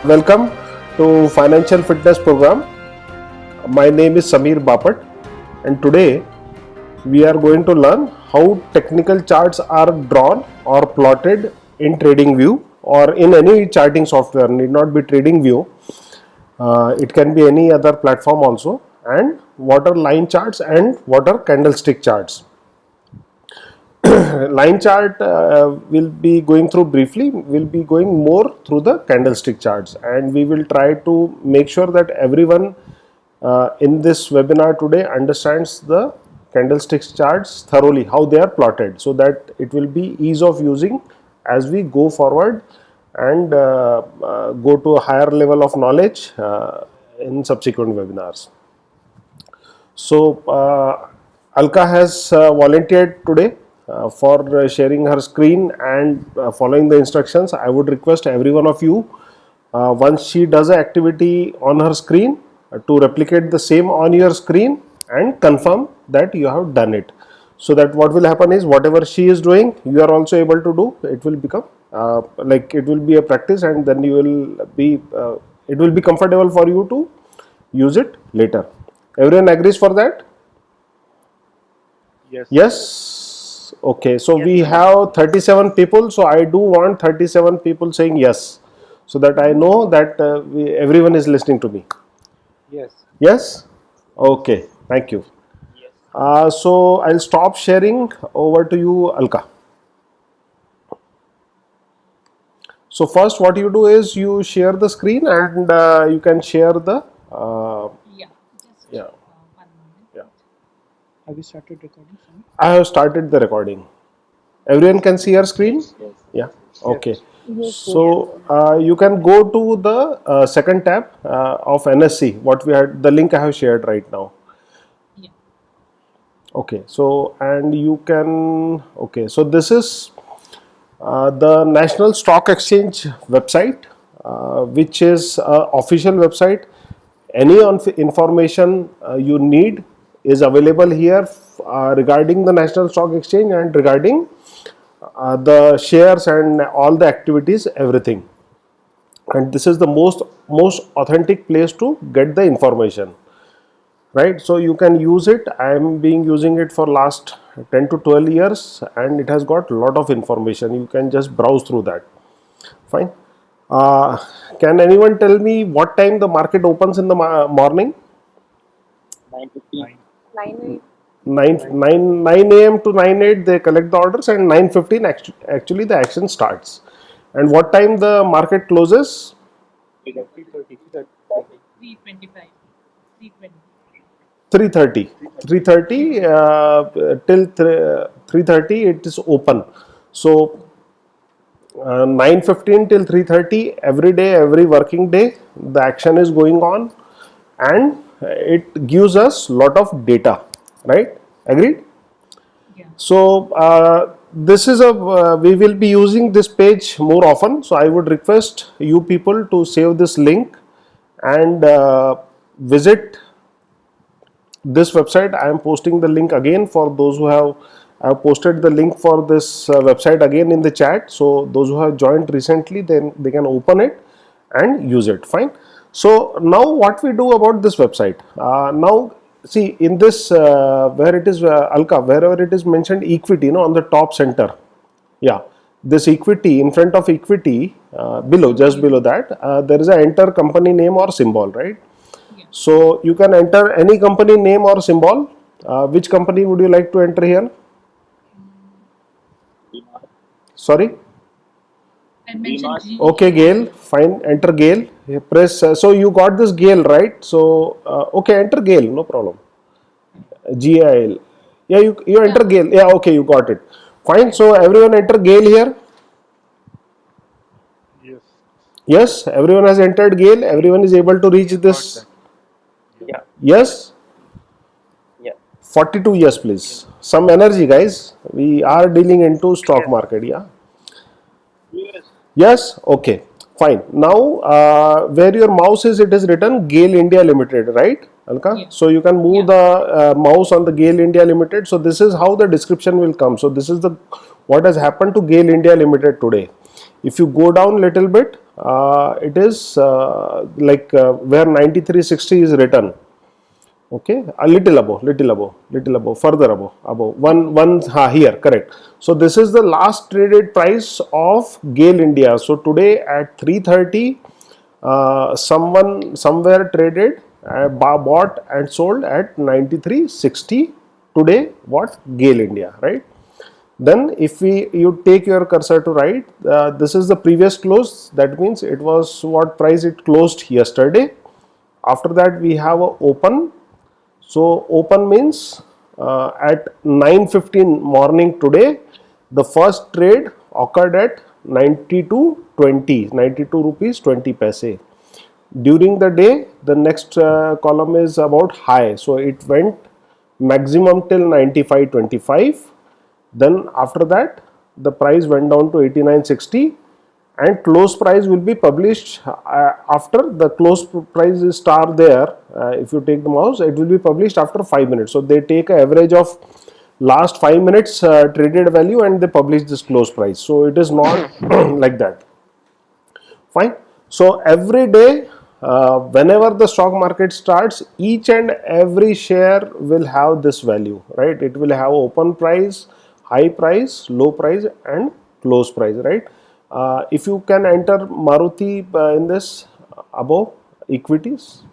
Welcome to Financial Fitness Program. My name is Samir Bapat, and today we are going to learn how technical charts are drawn or plotted in TradingView or in any charting software. Need not be TradingView. It can be any other platform also. And what are line charts and what are candlestick charts. Line chart will be going through briefly. We'll be going more through the candlestick charts, and we will try to make sure that everyone in this webinar today understands the candlestick charts thoroughly, how they are plotted, so that it will be ease of using as we go forward and go to a higher level of knowledge in subsequent webinars. So Alka has volunteered today for sharing her screen and following the instructions. I would request every one of you, once she does an activity on her screen, to replicate the same on your screen and confirm that you have done it. So that what will happen is, whatever she is doing, you are also able to do. It will become like it will be a practice, and then you will be it will be comfortable for you to use it later. Everyone agrees for that? Yes. Yes. Okay, so we have 37 people, so I do want 37 people saying yes, so that I know that everyone is listening to me. Yes. Yes? Okay, thank you. Yes. So I'll stop sharing. Over to you, Alka. So first what you do is you share the screen, and you can share the yeah. Have you started recording? Sorry? I have started the recording. Everyone can see your screen? Yes. Yeah. Okay. So you can go to the second tab of NSE. What we had, the link I have shared right now. Yeah. Okay. So and you can. Okay. So this is the National Stock Exchange website, which is official website. Any information you need is available here regarding the National Stock Exchange and regarding the shares and all the activities, everything. And this is the most authentic place to get the information, right? So you can use it. I am using it for last 10 to 12 years, and it has got a lot of information. You can just browse through that. Fine. Can anyone tell me what time the market opens in the morning? 9:15. 9 a.m. to 9:08 they collect the orders, and 9:15 actually the action starts. And what time the market closes? 3:30. 325, 320. 3:30. 3:30 till 3:30 it is open. So 9:15 till 3:30 every day, every working day, the action is going on, and it gives us lot of data, right? Agreed? Yeah. So this is we will be using this page more often, so I would request you people to save this link and visit this website. I am posting the link again for those who have. I have posted the link for this website again in the chat, so those who have joined recently, then they can open it and use it. Fine. So now what we do about this website? Now see, in this where it is Alka, wherever it is mentioned equity, on the top center, yeah, this equity, in front of equity, below, just below that, there is a enter company name or symbol, right? Yeah. So you can enter any company name or symbol. Which company would you like to enter here? Sorry? I mentioned G. Okay, GAIL. Fine. Enter GAIL. Press. So you got this GAIL, right? So okay, enter GAIL. No problem. GAIL. Yeah, you enter GAIL. Yeah, okay, you got it. Fine. So everyone enter GAIL here. Yes. Yes, everyone has entered GAIL. Everyone is able to reach this. Yeah. Yes. Yeah. 42 yes, please. Some energy, guys. We are dealing into stock market. Yeah. Yes. Yes. Okay. Fine. Now, where your mouse is, it is written GAIL India Limited, right, Alka? Yeah. So you can move the mouse on the GAIL India Limited. So this is how the description will come. So this is the what has happened to GAIL India Limited today. If you go down little bit, it is where 9360 is written. Okay, a little above, further above, here, correct. So this is the last traded price of GAIL India. So today at 3:30, someone somewhere traded, bought and sold at 9360 today. What? GAIL India, right? Then if you take your cursor to right, this is the previous close. That means it was what price it closed yesterday. After that we have a open. So open means at 9:15 morning today, the first trade occurred at 92.20, 92 rupees 20 paise. During the day, the next column is about high. So it went maximum till 95.25. Then after that, the price went down to 89.60, and close price will be published after the close price is star there. If you take the mouse, it will be published after 5 minutes. So they take an average of last 5 minutes traded value and they publish this close price. So it is not like that. Fine. So every day, whenever the stock market starts, each and every share will have this value, right? It will have open price, high price, low price, and close price, right? If you can enter Maruti in this above equities.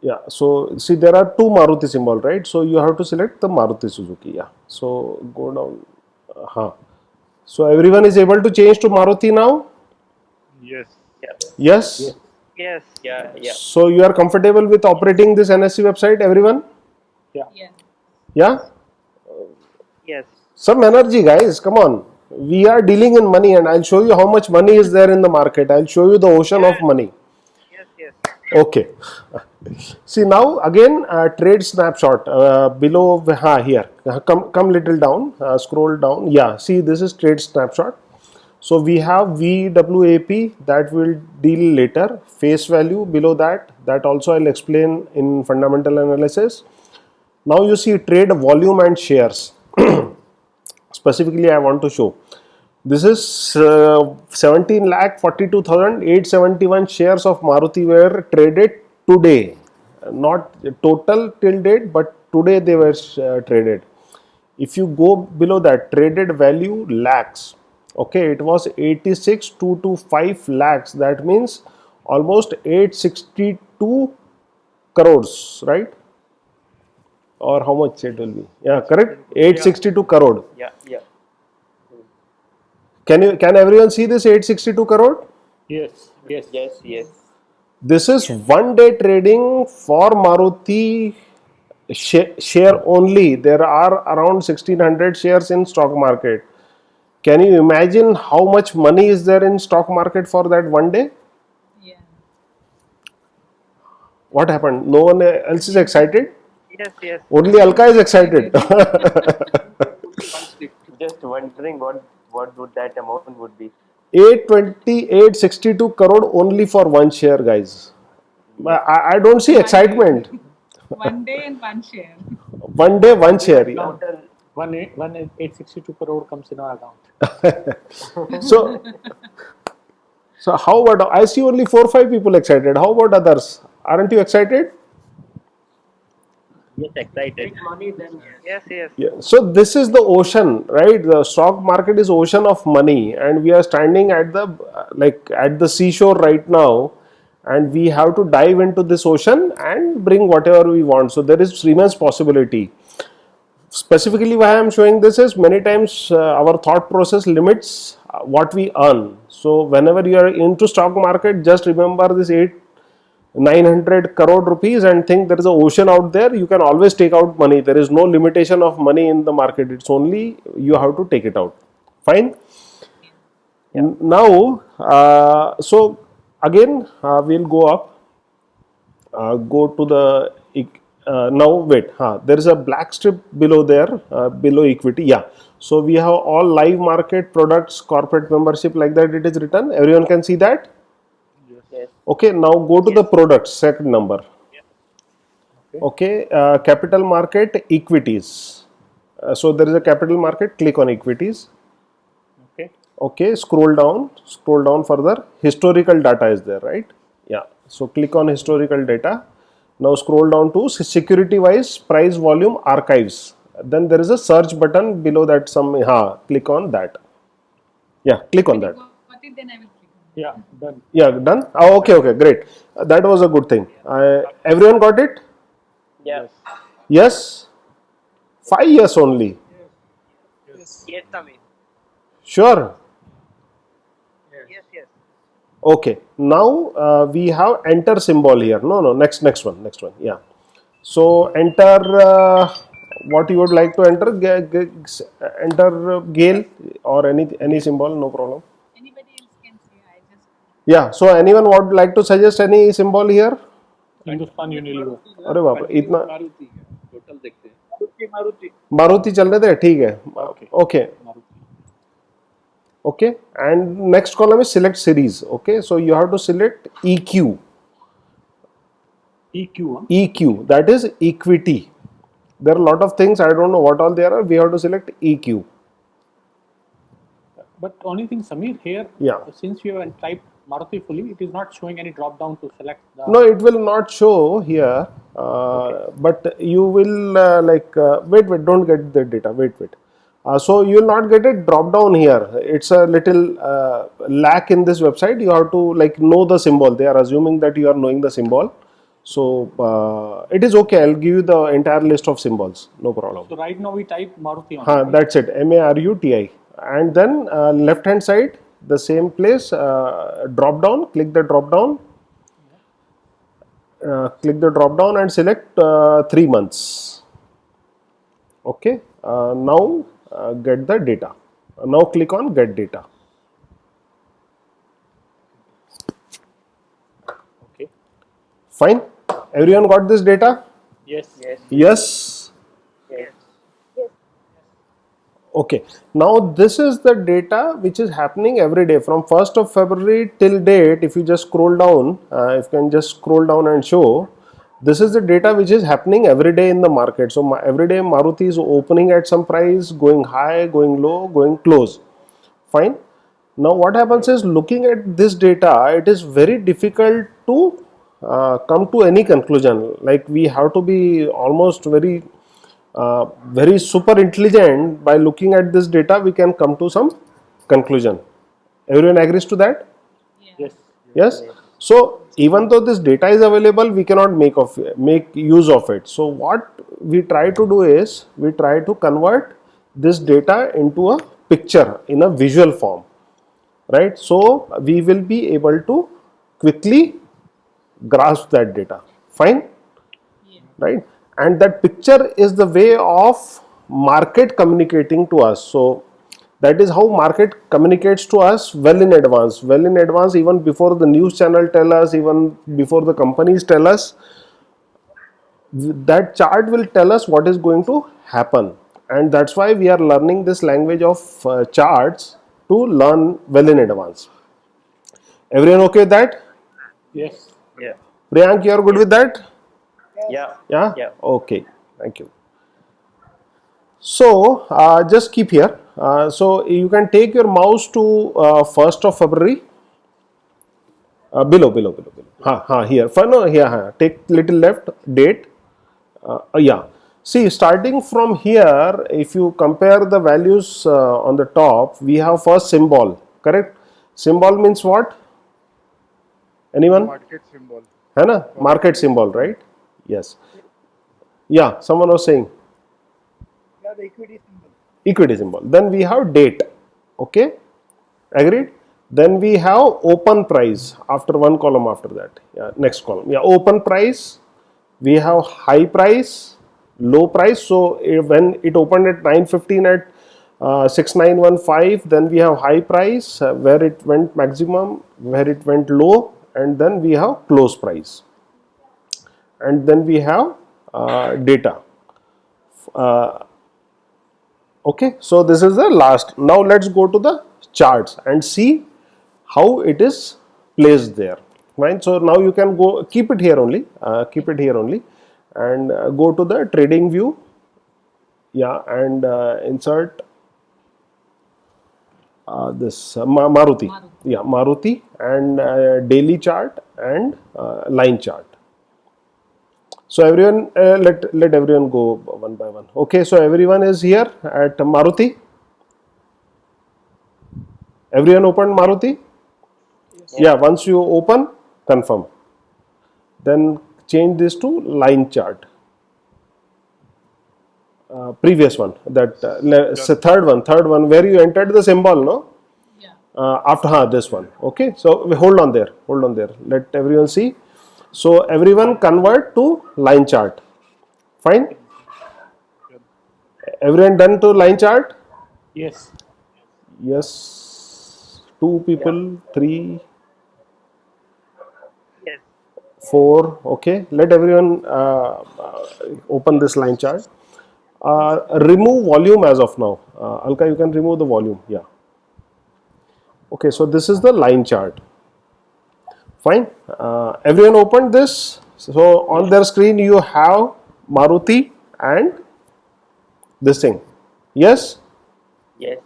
Yeah, so see there are two Maruti symbol, right? So you have to select the Maruti Suzuki. Yeah, so go down. So everyone is able to change to Maruti now? Yes. Yeah. Yes? Yes. Yeah. Yeah. So you are comfortable with operating this NSE website, everyone? Yeah. Yeah? Yes. Some energy, guys, come on. We are dealing in money, and I'll show you how much money is there in the market. I'll show you the ocean of money. Yes. Yes. Okay. See now again trade snapshot below here. Come little down, scroll down. Yeah, see this is trade snapshot. So we have VWAP that will deal later. Face value below that also I'll explain in fundamental analysis. Now you see trade volume and shares. Specifically I want to show. This is 17,42,871 shares of Maruti were traded today. Not total till date, but today they were traded. If you go below that, traded value lakhs. Okay, it was 86,225 lakhs. That means almost 862 crores, right? Or how much it will be? Yeah, correct. 862 crore. Yeah. Yeah. Can everyone see this 862 crore? Yes. Yes. Yes. Yes. This is one day trading for Maruti share only. There are around 1600 shares in stock market. Can you imagine how much money is there in stock market for that one day? Yeah. What happened? No one else is excited? Yes. Yes. Only Alka is excited. Just wondering what would that amount would be. 862 crore only for one share, guys. I don't see excitement. One day and one share. One day, one share. Yeah. Total. 862 crore comes in our account. So how about, I see only 4 or 5 people excited. How about others? Aren't you excited? Yes. Excited. Money then. Yes. Yes. Yeah. So this is the ocean, right? The stock market is ocean of money, and we are standing at the at the seashore right now, and we have to dive into this ocean and bring whatever we want. So there is immense possibility. Specifically why I am showing this is many times our thought process limits what we earn. So whenever you are into stock market, just remember this 900 crore rupees and think there is an ocean out there. You can always take out money. There is no limitation of money in the market. It's only you have to take it out. Fine. Yeah. Now, so again we'll go up. Go to the now wait. There is a black strip below there, below equity. Yeah. So we have all live market products, corporate membership, like that. It is written. Everyone can see that. Yes. Okay, now go to the products, second number. Okay, capital market, equities. So there is a capital market, click on equities. Okay, scroll down further. Historical data is there, right? Yeah. So click on historical data. Now scroll down to security wise price volume archives. Then there is a search button below that. Click on that. Yeah, click on When you that. got it, then I will click on it. Yeah, done. Yeah, done. Oh, okay, okay, great. That was a good thing. Everyone got it? Yeah. Yes. 5 years only. Yes, Tamir. Sure. Yes. Okay. Now we have enter symbol here. No, next one. Yeah. So enter what you would like to enter. Enter Gale or any symbol. No problem. Anybody else can say. I just. Yeah. So anyone would like to suggest any symbol here? Hindustan Unilever. अरे बाप रे, इतना Maruti total देखते हैं मारुति मारुति चल रहे थे, ठीक है. Okay. Maruti. Okay, and next column is select series. Okay, so you have to select EQ. EQ. Huh? EQ, that is equity. There are a lot of things, I don't know what all there are. We have to select EQ. But only thing, Samir, here, Yeah. since you have typed Maruti fully, it is not showing any drop down to select the. No, it will not show here, but you will wait, don't get the data. Wait. So you will not get it drop down here. It's a little lack in this website. You have to know the symbol. They are assuming that you are knowing the symbol. So it is okay. I'll give you the entire list of symbols. No problem. So right now we type Maruti on. Right? That's it. MARUTI. And then left hand side, the same place, drop down. Click the drop down. Click the drop down and select 3 months. Okay. Now get the data. Now click on get data. Okay. Fine. Everyone got this data? Yes. Yes. Okay. Now this is the data which is happening every day from 1st of February till date. If you just scroll down, if you can just scroll down and show, this is the data which is happening every day in the market. So every day Maruti is opening at some price, going high, going low, going close. Fine. Now what happens is, looking at this data, it is very difficult to come to any conclusion. Like, we have to be almost very super intelligent. By looking at this data, we can come to some conclusion. Everyone agrees to that? Yes. So even though this data is available, we cannot make use of it. So what we try to do is, we try to convert this data into a picture in a visual form, right? So we will be able to quickly grasp that data. Fine. Right? And that picture is the way of market communicating to us. So that is how market communicates to us well in advance, even before the news channel tell us, even before the companies tell us. That chart will tell us what is going to happen, and that's why we are learning this language of charts, to learn well in advance. Everyone okay with that? Yes. Yeah. Priyank, you are good with that? Yeah. Yeah? Yeah. Okay, thank you. So just keep here. So you can take your mouse to 1st of February. Below. Here. Here. Take little left, date. Yeah. See, starting from here, if you compare the values on the top, we have first symbol. Correct? Symbol means what? Anyone? Market symbol है ना? Market symbol, right? Yes. Yeah, someone was saying. या the equity symbol Equity symbol. Then we have date. Okay, agreed. Then we have open price after one column. After that, yeah, next column. Yeah, open price. We have high price, low price. So when it opened at 9:15 at 6915, then we have high price, where it went maximum, where it went low, and then we have close price, and then we have data. Okay, so this is the last. Now let's go to the charts and see how it is placed there. Fine. So now you can go, keep it here only, and go to the trading view. Yeah, and insert this Maruti. Yeah, Maruti, and daily chart and line chart. So everyone, let everyone go one by one. Okay, so everyone is here at Maruti. Everyone opened Maruti? Yeah, once you open, confirm. Then change this to line chart. Previous one, that third one where you entered the symbol, no? Yeah. After this one. Okay, so we hold on there. Let everyone see. So everyone convert to line chart. Fine. Everyone done to line chart? Yes. Yes. 2 people, 3, Yes. 4. Okay. Let everyone open this line chart. Remove volume as of now. Alka, you can remove the volume. Yeah. Okay. So this is the line chart. Fine. Everyone opened this. So on their screen you have Maruti and this thing. Yes. Yes.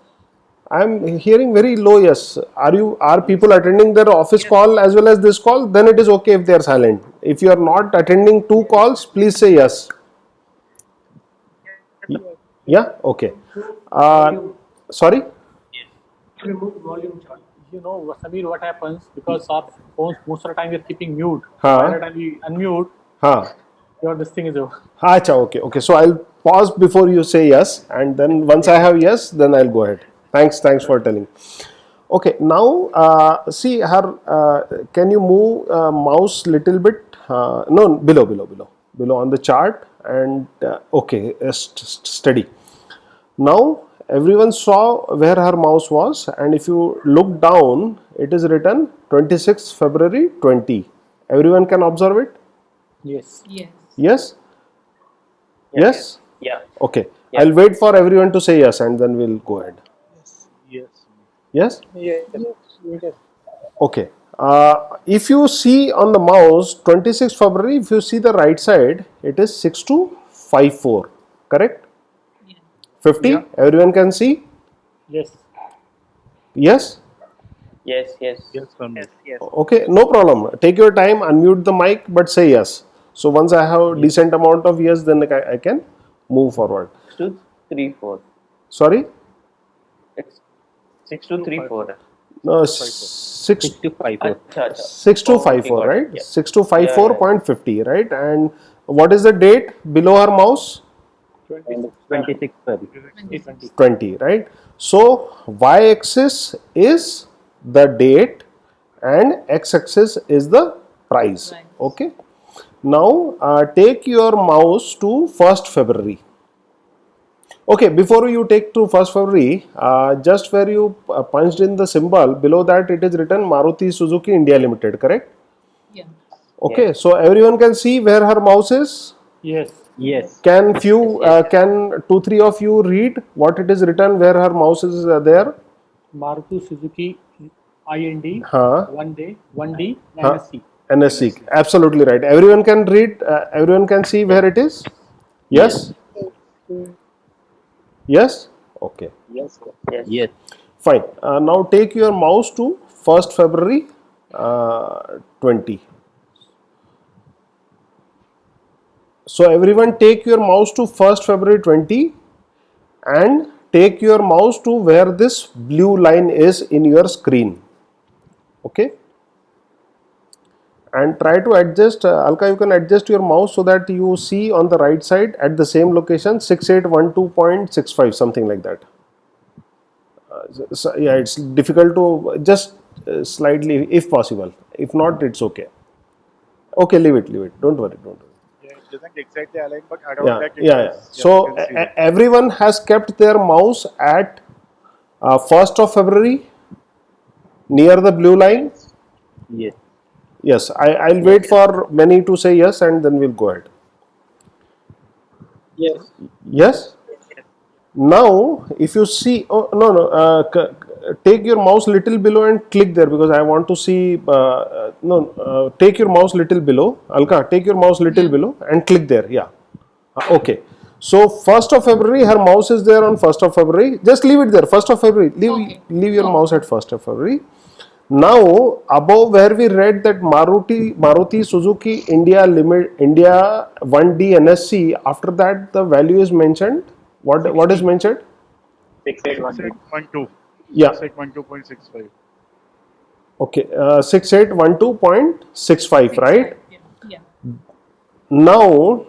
I am hearing very low yes. Are people attending their office call as well as this call? Then it is okay if they are silent. If you are not attending 2 calls, please say yes. Yeah. Okay. Sorry. You know, Samir, what happens, because our phones most of the time we are keeping mute. Huh. By the time we unmute, Huh. this thing is over. Acha, okay. So I'll pause before you say yes, and then once I have yes, then I'll go ahead. Thanks for telling. Okay, now see her. Can you move mouse little bit? No, below on the chart, and okay, steady. Now everyone saw where her mouse was, and if you look down, it is written 26 February 20. Everyone can observe it. Yes. Yes. Yes. Yes. Yeah. Okay. Yeah. I'll wait for everyone to say yes, and then we'll go ahead. Yes. Okay. If you see on the mouse 26 February, if you see the right side, it is 6254. Correct? Yeah. 50. Yeah. Everyone can see. Yes. Yes. Yes. Yes. Okay. No problem. Take your time. Unmute the mic, but say yes. So once I have decent amount of yes, then I can move forward. 6234. Sorry. It's 6234. No, 6254, Acha, acha. Okay, got it. right? Yeah. 6254.50, right? And what is the date below her mouse? 26 February. 20, right? So y-axis is the date and x-axis is the price. Right. Okay. Now take your mouse to 1st February. Okay, before you take to 1st February, just where you punched in the symbol, below that it is written Maruti Suzuki India Limited, correct? Yeah. Okay, Yes. so everyone can see where her mouse is. Yes. Yes. Can 2-3 of you read what it is written where her mouse is there? Maruti Suzuki IND, Huh. 1D, Huh. NSC. NSC, absolutely right. Everyone can read, everyone can see where it is? Yes? Yes? Okay, Yes. fine. Now take your mouse to 1st February 20. So everyone take your mouse to 1st February 20 and take your mouse to where this blue line is in your screen. Okay? And try to adjust, Alka, you can adjust your mouse so that you see on the right side at the same location 6812.65, something like that. So yeah, it's difficult to just slightly, if possible. If not, it's okay. Okay, leave it. Don't worry. Yeah, it doesn't exactly align, but around Yeah, that it yeah. does. So you can see it. everyone has kept their mouse at 1st of February near the blue line. Yes. Yes, I'll wait for many to say yes, and then we'll go ahead. Yes. Yes. Now, if you see, oh no, take your mouse little below and click there, because I want to see. Take your mouse little below. Alka, take your mouse little below and click there. Yeah. Okay. So 1st of February, her mouse is there on 1st of February. Just leave it there. 1st of February. Leave your mouse at 1st of February. Now above where we read that Maruti Suzuki India Limit India 1D NSC. After that the value is mentioned. What is mentioned? 6812. Yeah. 6812.65. Okay. 6812.65. Right. Yeah. Yeah. Now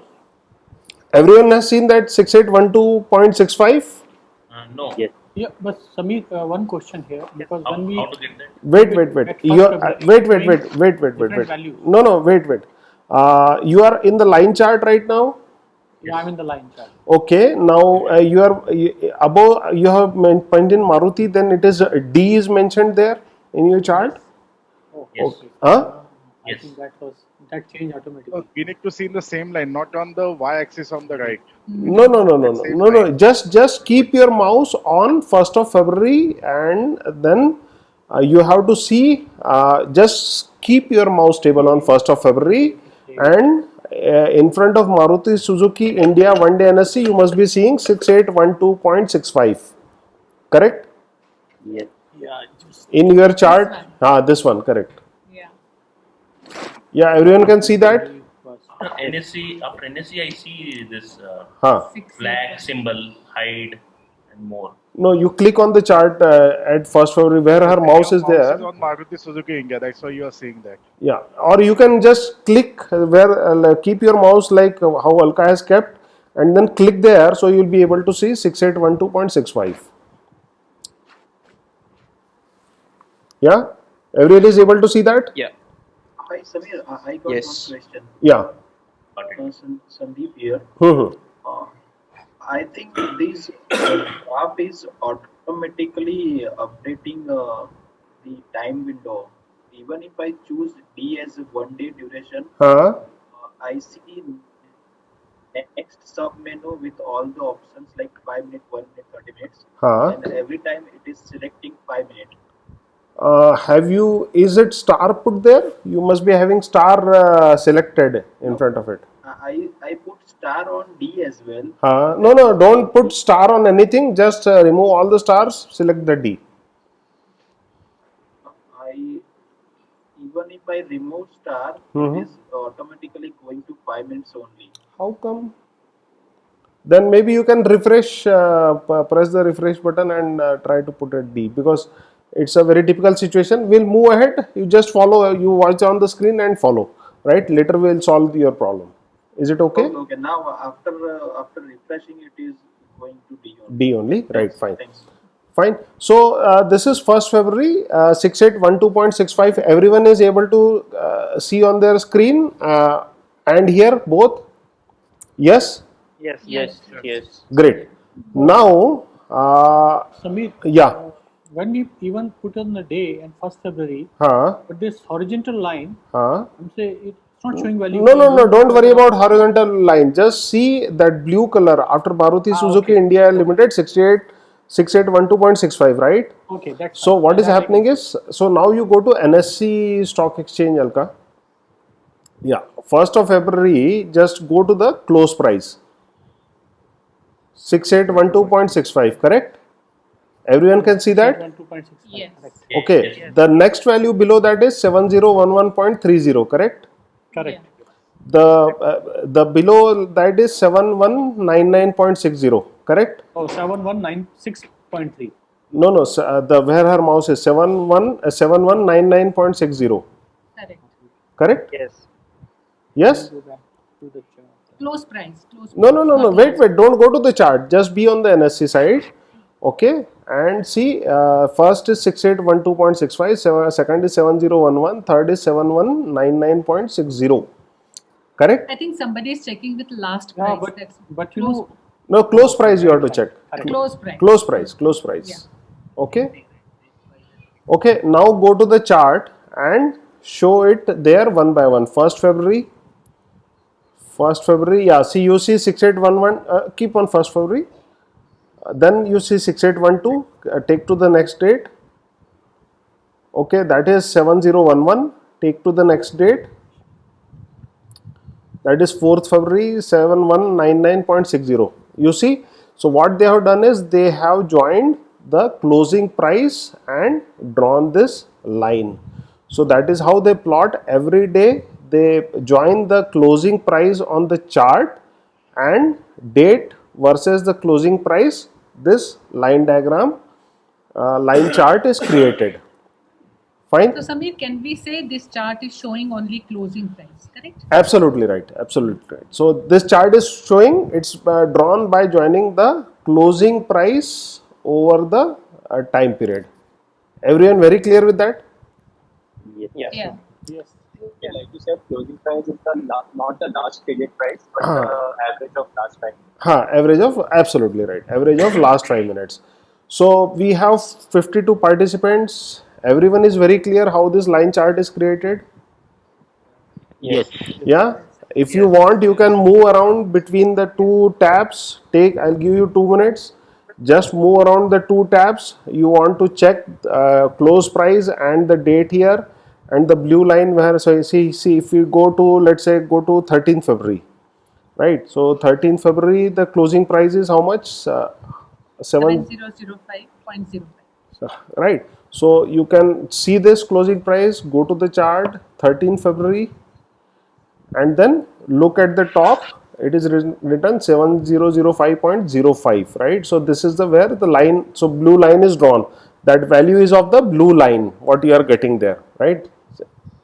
everyone has seen that 6812.65. No. Yes. Yeah, but Samir, one question here, because when we How to get that? Wait. at first You are February, wait. different values. No. Wait. You are in the line chart right now. Yeah, I'm in the line chart. Okay. Now above. You have mentioned Maruti. Then it is D is mentioned there in your chart. Oh, Yes. Huh? I Yes. think that changed automatically. We need to see in the same line, not on the y-axis on the right. No. Just keep your mouse on 1st of February, and then you have to see. Just keep your mouse stable on 1st of February, and in front of Maruti Suzuki India 1D NSC, you must be seeing 6812.65. Correct? Yes. Yeah, just In your chart, one. this one, correct. Yeah. Yeah, everyone can see that. After NSC, I see this Six. flag symbol, hide, and more. No, you click on the chart at 1st February where her mouse is Your there. Mouse is on Maruti Suzuki India. That's why you are seeing that. Yeah, or you can just click where keep your mouse like how Alka has kept, and then click there, so you'll be able to see 6812.65. Yeah, everyone is able to see that. Yeah. Hi Samir, I got Yes. one question. Yeah. Got it. Sandeep here. Mhm. Uh, I think this graph is automatically updating the time window. Even if I choose D as a 1 day duration, Huh? I see next sub menu with all the options like 5 minutes, 1 minute, 30 minutes, Huh? and every time it is selecting 5 minutes. Have you? Is it star put there? You must be having star selected in front of it. I put star on D as well. No, don't put star on anything. Just remove all the stars. Select the D. Even if I remove star, Mhm. it is automatically going to 5 minutes only. How come? Then maybe you can refresh, press the refresh button and try to put it D, because it's a very typical situation. We'll move ahead. You just follow, you watch on the screen and follow, right? Later we'll solve your problem. Is it okay? Okay. Now after refreshing, it is going to D only. D only, right? Fine. Thanks. Fine. So this is 1st February, 6812.65. Everyone is able to see on their screen and hear both. Yes? Yes. Yes. Yes. Great. Now, Samir, yeah. when we even put on the day and 1st February, Huh? but this horizontal line, Huh? I'm saying it's not showing value. No. Don't worry about horizontal line. Just see that blue color after Maruti Suzuki okay. India Limited 6812.65, right? Okay, that's So fine. what is That I happening can is, so now you go to NSC stock exchange, Alka. Yeah, 1st of February, just go to the close price. 6812.65, correct? Everyone can see that? 2.65. Yes. Correct. Okay, the next value below that is 7011.30, correct? Correct. The below that is 7199.60, correct? Oh, 7196.3. No, the where her mouse is 7199.60, Correct. correct? Yes. Yes? Go back to the chart. Close price. Close No. price. Not Wait. last. Don't go to the chart. Just be on the NSC side. Okay. And see, first is 6812.65, second is 7011, third is 7199.60. Correct? I think somebody is checking with last Yeah, price. That's but you close, know, No, close price you have to check. close price. Close price. Yeah. Okay. Okay. Now go to the chart and show it there one by one. 1st February, yeah. See, you see 6811. Keep on 1st February. Then you see 6812. Take to the next date. Okay, that is 7011. Take to the next date. that is 4th February 7199.60. You see, so what they have done is they have joined the closing price and drawn this line. So that is how they plot every day. They join the closing price on the chart and date versus the closing price. This line diagram, line chart is created. Fine. So Samir, can we say this chart is showing only closing price, correct? Absolutely right. Absolutely right. So this chart is showing it's drawn by joining the closing price over the time period. Everyone very clear with that? Yes. Yeah. Yes. Yeah, like you said, closing price is not the last traded price, but the average of last 5 minutes. Average of, absolutely right. Average of last 5 minutes. So we have 52 participants. Everyone is very clear how this line chart is created? Yes. Yeah. If you want, you can move around between the two tabs. I'll give you 2 minutes. Just move around the two tabs. You want to check close price and the date here, and the blue line where, so see if you go to, let's say, go to 13th February, right? So 13th February, the closing price is how much? 7005.05. Right. So you can see this closing price, go to the chart, 13th February, and then look at the top. It is written 7005.05, right? So this is the where the line, so blue line is drawn. That value is of the blue line, what you are getting there, right?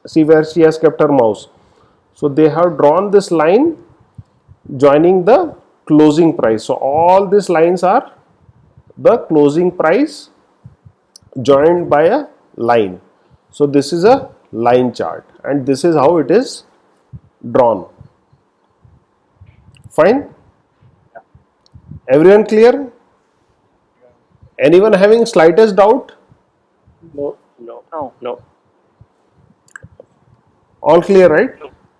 See where she has kept her mouse. So they have drawn this line joining the closing price. So all these lines are the closing price joined by a line. So this is a line chart, and this is how it is drawn. Fine? Everyone clear? Anyone having slightest doubt? No. All clear, right?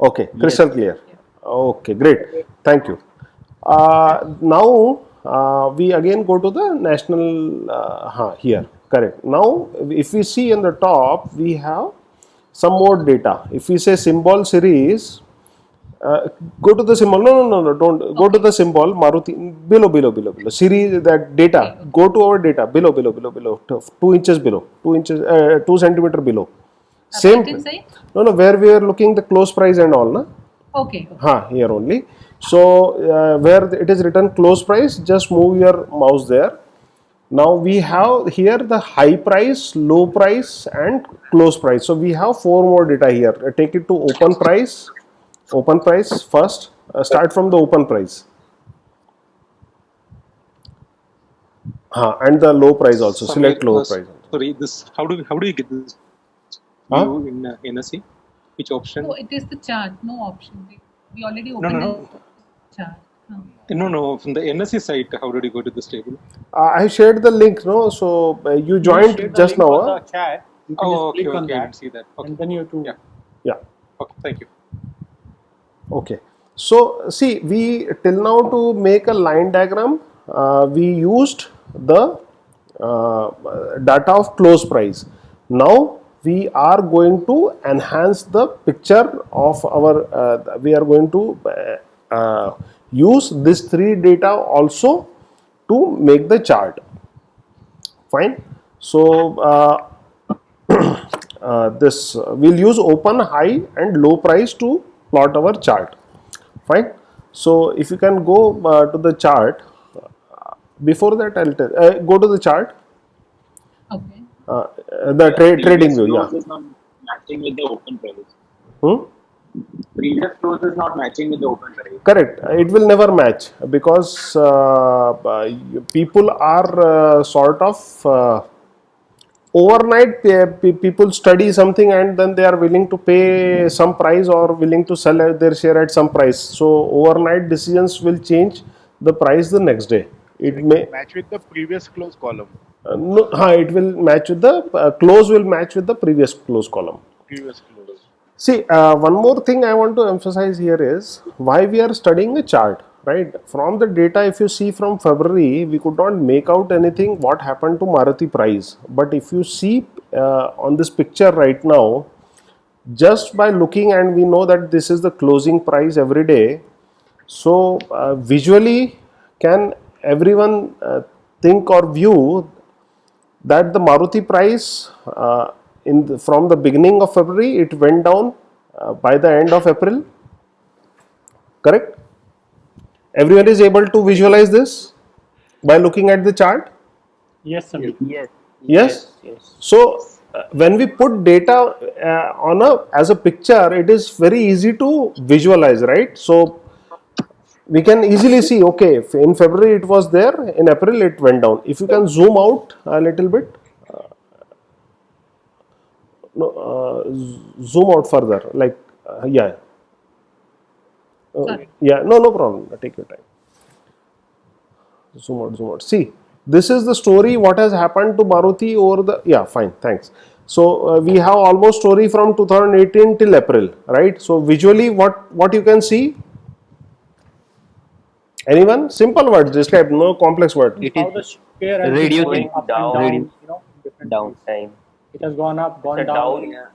Okay, crystal clear. Okay, great. Thank you. Now we again go to the national here. Correct. Now, if we see in the top, we have some more data. If we say symbol series, go to the symbol. No, don't go to the symbol. Maruti, below. Series, that data. Go to our data. Below. 2 inches below. 2 inches, 2 centimeter below. Same. Right inside? No, where we are looking the close price and all, na? Okay. Here only. So where it is written close price, just move your mouse there. Now we have here the high price, low price, and close price. So we have 4 more data here. Take it to open price. Open price first. Start from the open price. And the low price also. Select low price. Sorry, this how do you get this view in NSE? Which option? No, it is the chart, no option. We already No, opened no. the chart. No. From the NSE site, how did you go to this table? I shared the link, no? So you joined just now. The chat. You can just click on I that, didn't see that. Okay. and then you have to. Yeah. Okay, thank you. Okay. So see, we till now to make a line diagram, we used the data of close price. Now we are going to enhance the picture of our. We are going to use this 3 data also to make the chart. Fine. So this we'll use open, high, and low price to plot our chart. Fine. So if you can go to the chart. Before that, I'll tell. Go to the chart. Okay. The trading view. Close is not matching with the open price. Previous close is not matching with the open price. Correct. It will never match because people are sort of overnight. People study something and then they are willing to pay some price or willing to sell their share at some price. So overnight decisions will change the price the next day. It may match with the previous close column. no, it will match with the close will match with the previous close column. Previous close. See, one more thing I want to emphasize here is why we are studying a chart, right? From the data, if you see from February, we could not make out anything what happened to Maruti price. But if you see on this picture right now, just by looking, and we know that this is the closing price every day. So visually, can everyone think or view that the Maruti price from the beginning of February, it went down by the end of April? Correct? Everyone is able to visualize this by looking at the chart? Yes, Samir. Yes? So when we put data as a picture, it is very easy to visualize, right? So we can easily see, okay, in February it was there, in April it went down. If you can zoom out a little bit, zoom out further, like yeah. Yeah, no problem. Take your time. Zoom out. See, this is the story. What has happened to Maruti over the? Yeah, fine. Thanks. So we have almost story from 2018 till April, right? So visually, what you can see? Anyone? Simple words. Describe. No complex word. How the share has been going up and down, you know, different Down time. It has gone up, gone It's a down. down.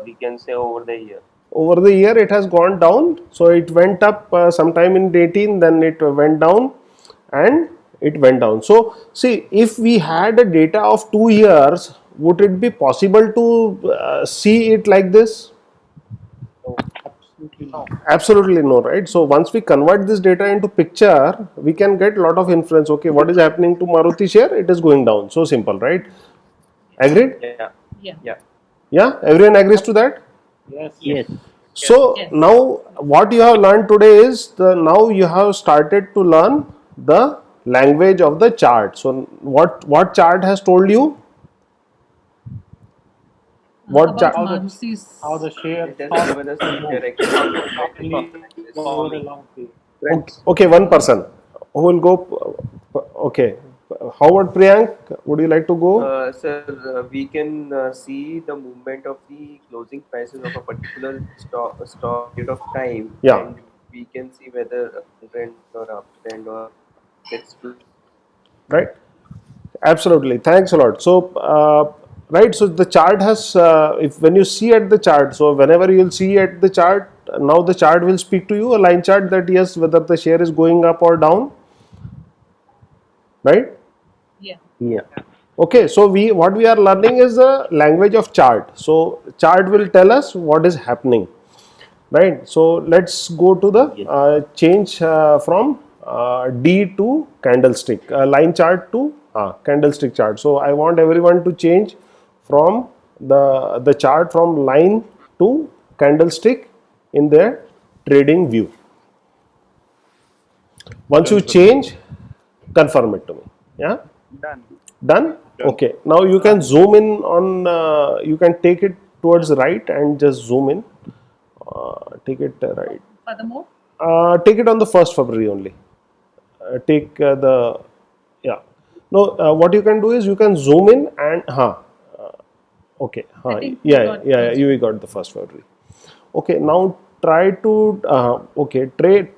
We can say over the year. Over the year, it has gone down. So it went up sometime in 18, then it went down, and it went down. So see, if we had a data of 2 years, would it be possible to see it like this? Absolutely no. Absolutely no, right? So once we convert this data into picture, we can get a lot of inference. Okay, what is happening to Maruti share? It is going down. So simple, right? Agreed? Yeah, everyone agrees to that? Yes. So now what you have learned today is now you have started to learn the language of the chart. So what chart has told you? What chart? Maruti's How the share It has given us the direction. over a long period. Okay, one person who will go. Okay, how about Priyank? Would you like to go? Sir, we can see the movement of the closing prices of a particular stock period of time. Yeah. And we can see whether trend or uptrend or it's Right? Absolutely. Thanks a lot. So, right. So the chart has, if when you see at the chart, so whenever you will see at the chart, now the chart will speak to you, a line chart, that yes, whether the share is going up or down. Right? yeah. Okay. So what we are learning is the language of chart. So chart will tell us what is happening. Right. So let's go to the change from D to candlestick, line chart to candlestick chart. So I want everyone to change from the chart from line to candlestick in their trading view. Once you change, confirm it to me. Yeah. Done. Okay. Now you can zoom in on. You can take it towards right and just zoom in. Take it right. Furthermore, Take it on the 1st February only. Take the, yeah. No, what you can do is you can zoom in and, okay. You got the 1st February. Okay, now try to,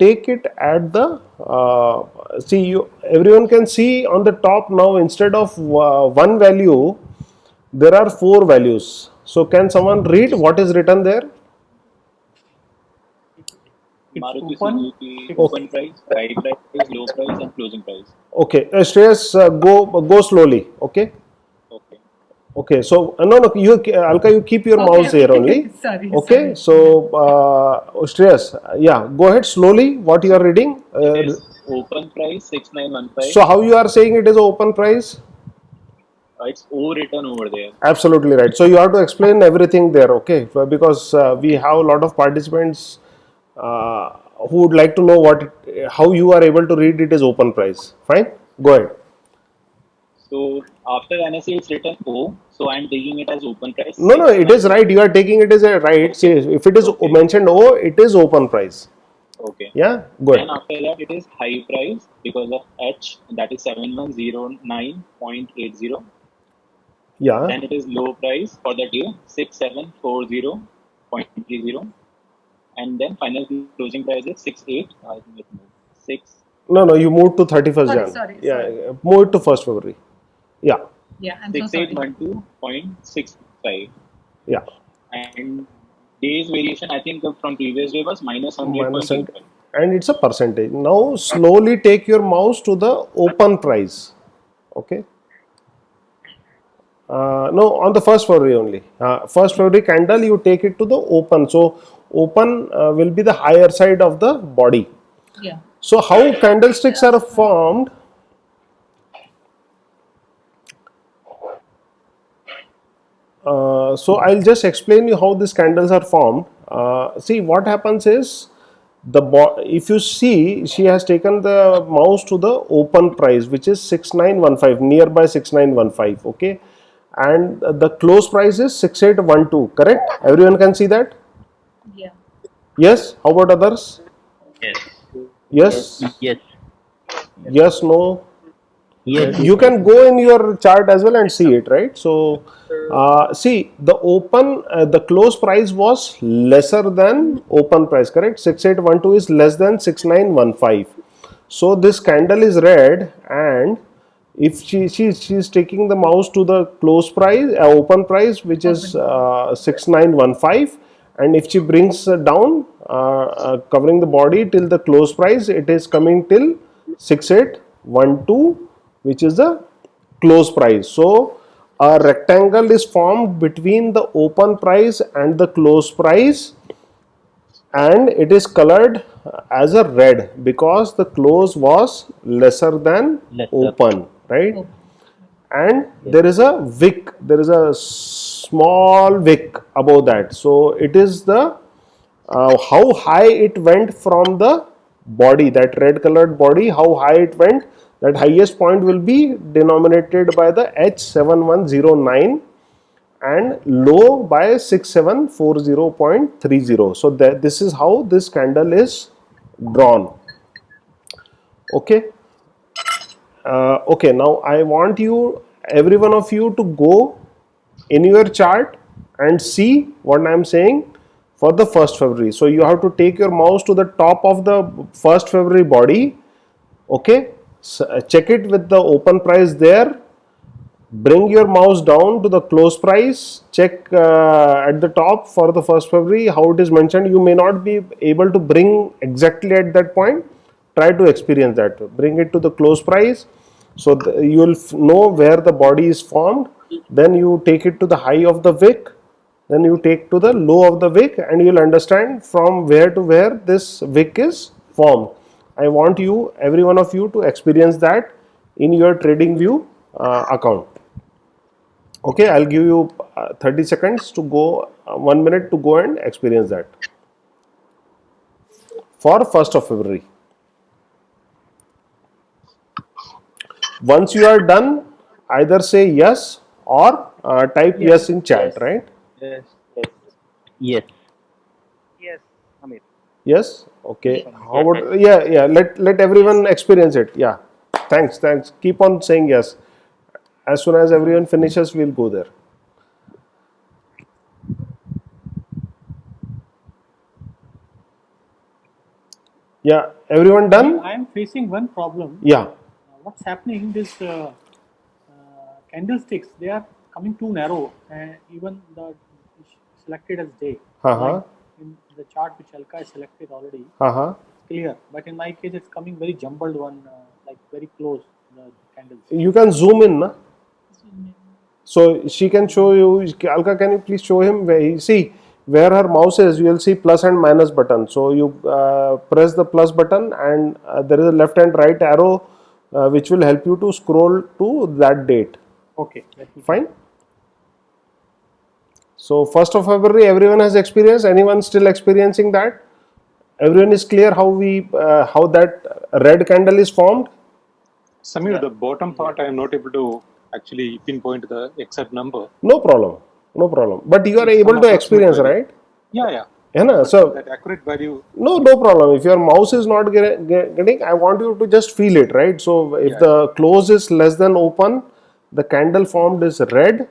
take it at the, everyone can see on the top now, instead of one value, there are 4 values. So can someone read what is written there? Maruti open. Suzuki open price, high price, low price, and closing price. Okay, Shreyas, go slowly. Okay. Okay. Okay. So no, Alka, you keep your mouse here only. Sorry. Okay. So Shreyas, yeah, go ahead slowly. What you are reading? It is open price 6915. So how you are saying it is open price? It's O written over there. Absolutely right. So you have to explain everything there. Okay, because we have a lot of participants who would like to know how you are able to read it as open price. Fine, go ahead. So after NSE, it's written O. So I'm taking it as open price. No, it is right. You are taking it as a right. See, if it is mentioned O, it is open price. Okay. Yeah, go ahead. And after that, it is high price because of H, that is 7109.80. Yeah. Then it is low price for the day 6740.30. And then final closing price is 68. I think it moved. 6. No, you moved to 31st Jan. Sorry. Move it to 1st February. Yeah. Yeah, I'm so sorry. 6812.65. Yeah. And Days variation, I think from previous day was minus -100.85. and it's a percentage. Now slowly take your mouse to the open price. Okay. No, on the 1st February only. 1st February candle, you take it to the open. So open will be the higher side of the body. Yeah. So how candlesticks are formed? So I'll just explain you how these candles are formed. See, what happens is if you see, she has taken the mouse to the open price, which is 6915, nearby 6915. Okay, and the close price is 6812. Correct? Everyone can see that. Yeah. Yes. How about others? Yes. Yes. Yes. Yes. No. Yes. You can go in your chart as well and see it, right? So see, the open the close price was lesser than open price, correct? 6812 is less than 6915. So this candle is red, and if she's taking the mouse to the close price, open price, which is 6915, and if she brings down covering the body till the close price, it is coming till 6812, which is the close price. So a rectangle is formed between the open price and the close price, and it is colored as a red because the close was lesser than open, right? And there is a wick, there is a small wick above that. So it is the how high it went from the body, that red colored body, how high it went. That highest point will be denominated by the H7109 and low by 6740.30. So that this is how this candle is drawn. Okay. Okay, now I want you, every one of you, to go in your chart and see what I am saying for the 1st February. So you have to take your mouse to the top of the 1st February body. Okay, so check it with the open price there. Bring your mouse down to the close price. Check at the top for the 1st February how it is mentioned. You may not be able to bring exactly at that point. Try to experience that. Bring it to the close price. So you will know where the body is formed. Then you take it to the high of the wick. Then you take to the low of the wick, and you will understand from where to where this wick is formed. I want you, every one of you, to experience that in your TradingView account. Okay, I'll give you 30 seconds to go, 1 minute to go and experience that for 1st of February. Once you are done, either say yes or type yes in chat, right? Yes. Yes. Yes, Amit. Yes. Okay. How about yeah? Let everyone experience it. Yeah. Thanks. Keep on saying yes. As soon as everyone finishes, we'll go there. Yeah. Everyone done? I am facing one problem. Yeah. What's happening? This candlesticks, they are coming too narrow, and even the selected as day. Like in the chart which Alka has selected already, it's clear. But in my case, it's coming very jumbled one, like very close. The candles. You can zoom in, na? So she can show you. Alka, can you please show him where he see where her mouse is? You will see plus and minus button. So you press the plus button, and there is a left and right arrow which will help you to scroll to that date. Okay. Fine. So 1st of February, everyone has experienced. Anyone still experiencing that? Everyone is clear how that red candle is formed. Samir, the bottom part I am not able to actually pinpoint the exact number. No problem. But you are able to experience, right? Yeah. So that accurate value. No problem. If your mouse is not getting, I want you to just feel it, right? So if the close is less than open, the candle formed is red.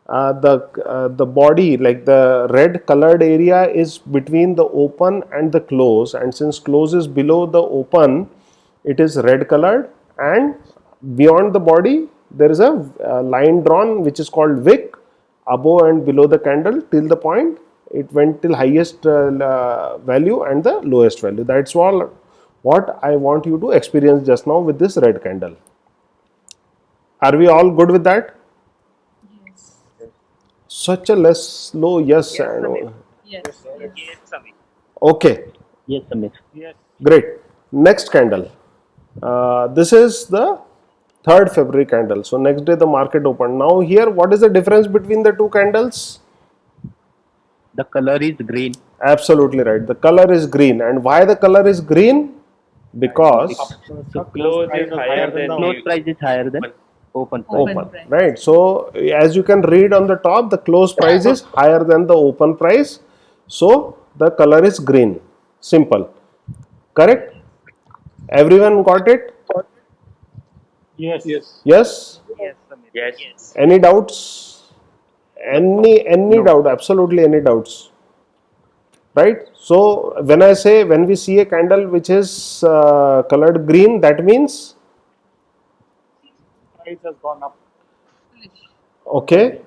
The body, like the red colored area, is between the open and the close, and since close is below the open, it is red colored, and beyond the body there is a line drawn which is called wick above and below the candle till the point it went till highest value and the lowest value. That's all what I want you to experience just now with this red candle. Are we all good with that? Yes. Such a less low, yes. Yes, I know. Samir. Yes. Yes. Yes, Samir. Okay, Yes, Samir. Yes. great. Next candle. This is the 3rd February candle. So next day the market opened. Now here, what is the difference between the two candles? The color is green. Absolutely right. The color is green. And why the color is green? Because So close is higher than Close the price is higher than open price. open, right? So as you can read on the top, the close price is higher than the open price. So the color is green. Simple. Correct? Everyone got it? Yes. Yes. Yes? Yes, Samir. yes. Any doubts? Any doubt? Absolutely any doubts? Right? So when we see a candle which is colored green, that means Price has gone up. okay.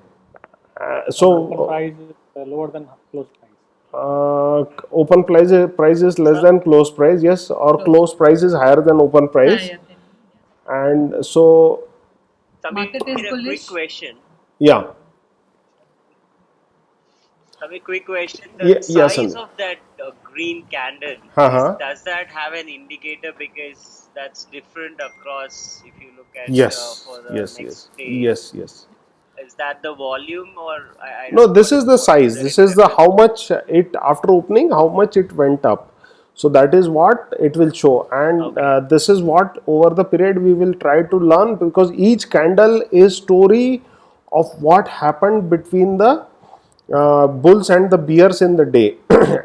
Open So price is lower than close price. open price is less than close price, yes, or close price is higher than open price, Higher than- and so Samir, Market is a bullish. quick question. yeah, Samir, quick question. The yeah, yes, size Sandeep. of that green candle, Uh-huh. does that have an indicator? Because that's different across, if you look at Yes, for the yes, next yes, day. yes. Is that the volume or I No, don't know this is the size. This is the how much it after opening, how much it went up. So that is what it will show, and this is what over the period we will try to learn, because each candle is story of what happened between the bulls and the bears in the day,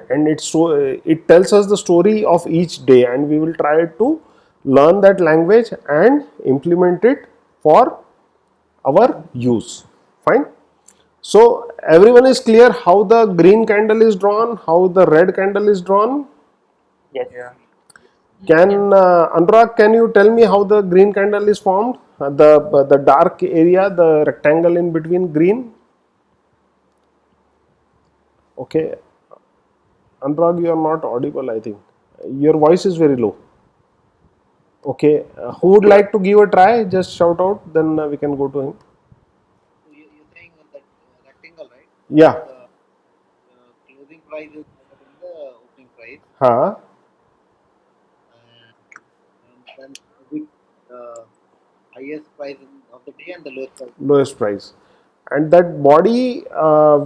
and it tells us the story of each day, and we will try to learn that language and implement it for our use. Fine. So everyone is clear how the green candle is drawn, how the red candle is drawn. Yes. Can Anurag, can you tell me how the green candle is formed? The dark area, the rectangle in between green. Okay, Anurag, you are not audible. I think your voice is very low. Okay, who would like to give a try? Just shout out, then we can go to him. You're saying that rectangle, right? Yeah. The closing price is better than the opening price, Huh. and then with highest price of the day and the lowest price. Lowest price. And that body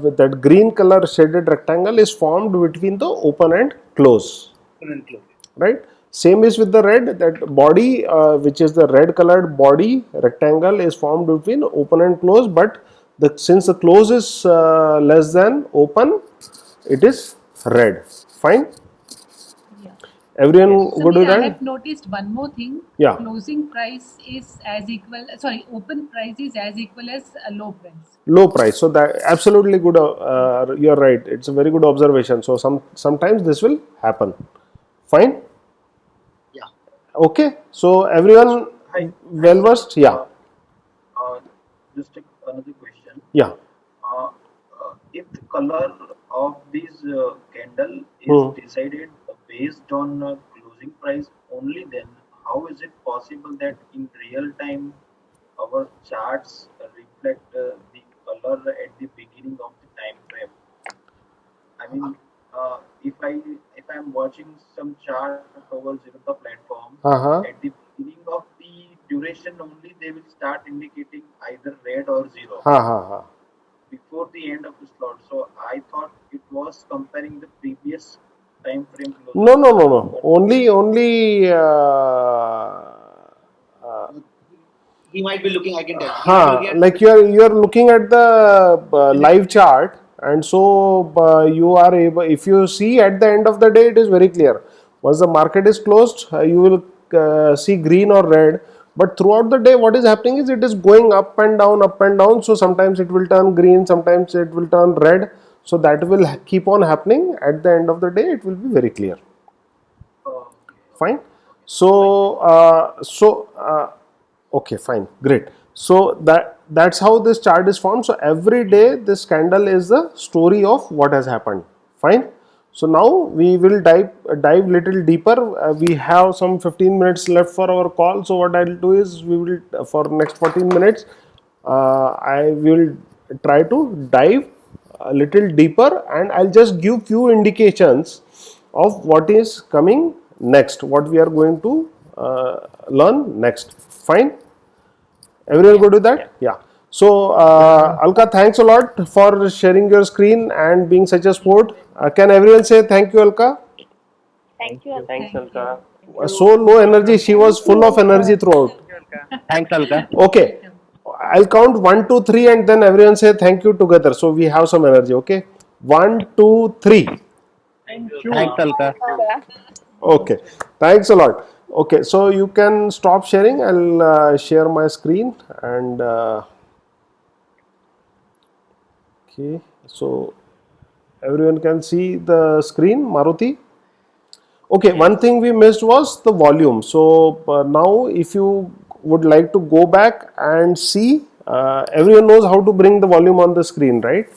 with that green color shaded rectangle is formed between the open and close. Open and close. Right? Same is with the red, that body which is the red colored body rectangle is formed between open and close, but since the close is less than open, it is red. Fine? Yeah. Everyone good with I that? have noticed one more thing. Yeah. Closing price is as equal. Sorry, open price is as equal as a low price. Low price. So that absolutely good. You're right. It's a very good observation. So sometimes this will happen. Fine. Yeah. Okay. So everyone well versed. Yeah. Just another question. Yeah. If the color of this candle is decided based on closing price only, then how is it possible that in real time our charts reflect the color at the beginning of the time frame? I mean, if I'm watching some chart over Zerodha platform, at the beginning of the duration only they will start indicating either red or zero. Before the end of the slot. So I thought it was comparing the previous time frame. No. Only. He might be looking. I can tell. Like you are looking at the live chart, and so you are able. If you see at the end of the day, it is very clear. Once the market is closed, you will see green or red. But throughout the day, what is happening is it is going up and down, up and down. So sometimes it will turn green, sometimes it will turn red. So that will keep on happening. At the end of the day, it will be very clear. Fine. So okay, fine, great. So that's how this chart is formed. So every day this candle is the story of what has happened. Fine. So now we will dive little deeper. We have some 15 minutes left for our call. So what I'll do is, we will for next 14 minutes I will try to dive a little deeper, and I'll just give few indications of what is coming next, what we are going to learn next. Fine. Everyone go do that? Yeah. So, Alka, thanks a lot for sharing your screen and being such a sport. Can everyone say thank you, Alka? Thank you. Thanks, Alka. So low energy, she was full of energy throughout. Thanks, Alka. Okay. I'll count 1, 2, 3 and then everyone say thank you together. So we have some energy. Okay. 1, 2, 3. Thank you. Thanks, Alka. Okay. Thanks a lot. Okay. So you can stop sharing. I'll share my screen and okay. So everyone can see the screen, Maruti. Okay, one thing we missed was the volume. So now if you would like to go back and see, everyone knows how to bring the volume on the screen, right?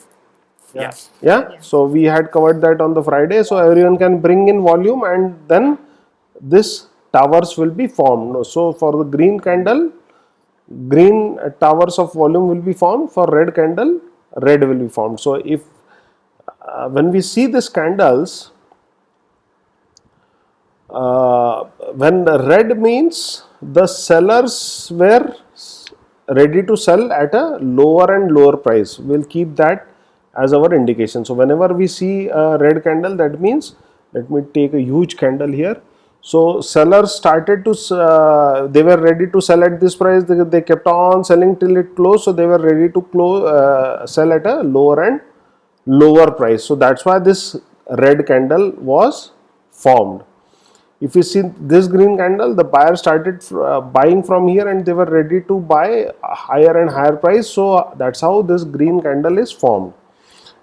Yeah. Yeah. So we had covered that on the Friday. So everyone can bring in volume and then this towers will be formed. So for the green candle, green towers of volume will be formed. For red candle, red will be formed. So if when we see these candles, when red means the sellers were ready to sell at a lower and lower price, we'll keep that as our indication. So whenever we see a red candle, that means, let me take a huge candle here. So sellers started to they were ready to sell at this price. They kept on selling till it closed. So they were ready to sell at a lower and lower price. So that's why this red candle was formed. If you see this green candle, the buyer started buying from here and they were ready to buy a higher and higher price. So that's how this green candle is formed.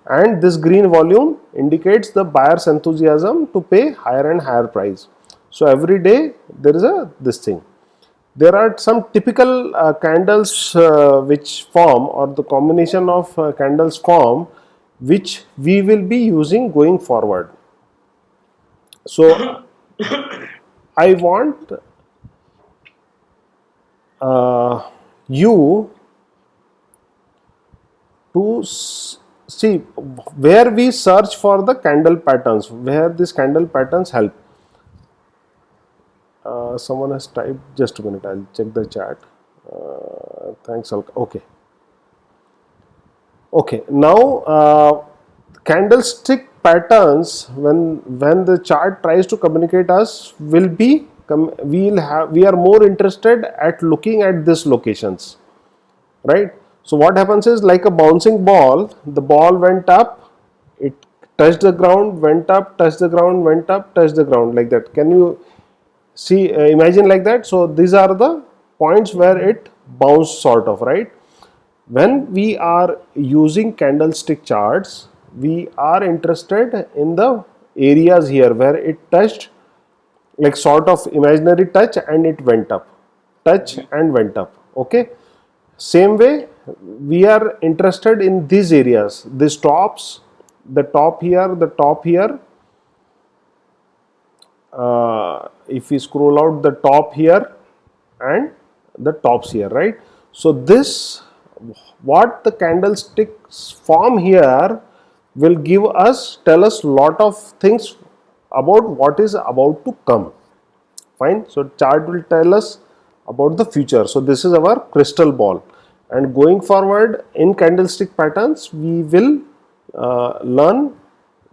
And this green volume indicates the buyer's enthusiasm to pay higher and higher price. So every day there is this thing. There are some typical candles which form, or the combination of candles form, which we will be using going forward. So I want you to see where we search for the candle patterns, where these candle patterns help. Someone has typed, just a minute, I'll check the chat. Thanks, Alka. Okay. Okay, now candlestick patterns, when the chart tries to communicate us, will be we are more interested at looking at these locations, right? So what happens is, like a bouncing ball, the ball went up, it touched the ground, went up, touched the ground, went up, touched the ground, like that. Can you see, imagine like that? So these are the points where it bounced, sort of, right? When we are using candlestick charts, we are interested in the areas here where it touched, like sort of imaginary touch, and it went up, touch and went up. Okay. Same way, we are interested in these areas, these tops, the top here, the top here. If we scroll out, the top here and the tops here, right? So this, what the candlesticks form here will tell us lot of things about what is about to come. Fine. So chart will tell us about the future. So this is our crystal ball, and going forward in candlestick patterns, we will learn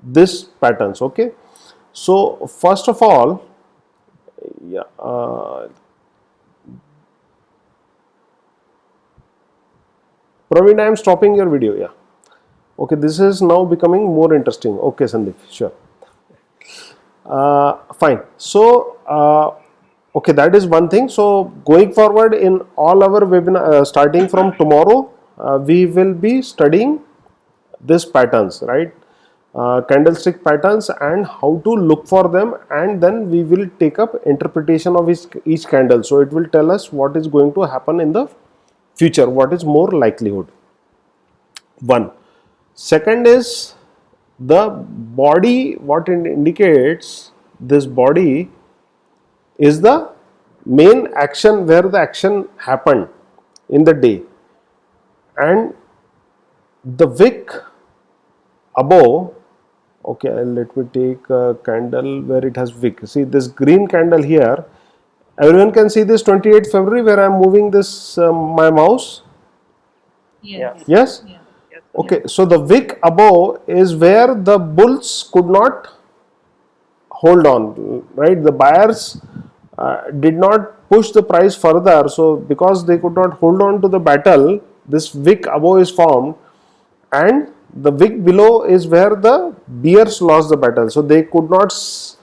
these patterns. Okay. So first of all, yeah, Praveen, I am stopping your video. Yeah. Okay, this is now becoming more interesting. Okay, Sandeep, sure. Fine. So, okay, that is one thing. So, going forward in all our webinar, starting from tomorrow, we will be studying these patterns, right? Candlestick patterns and how to look for them, and then we will take up interpretation of each candle. So, it will tell us what is going to happen in the future, what is more likelihood. One. Second is the body, what it indicates, this body is the main action where the action happened in the day, and the wick above, okay, let me take a candle where it has wick. See this green candle here, everyone can see this 28th February where I am moving this my mouse. Yes. Yes? Yeah. Okay, so the wick above is where the bulls could not hold on, right? The buyers did not push the price further, so because they could not hold on to the battle, this wick above is formed, and the wick below is where the bears lost the battle. So they could not sell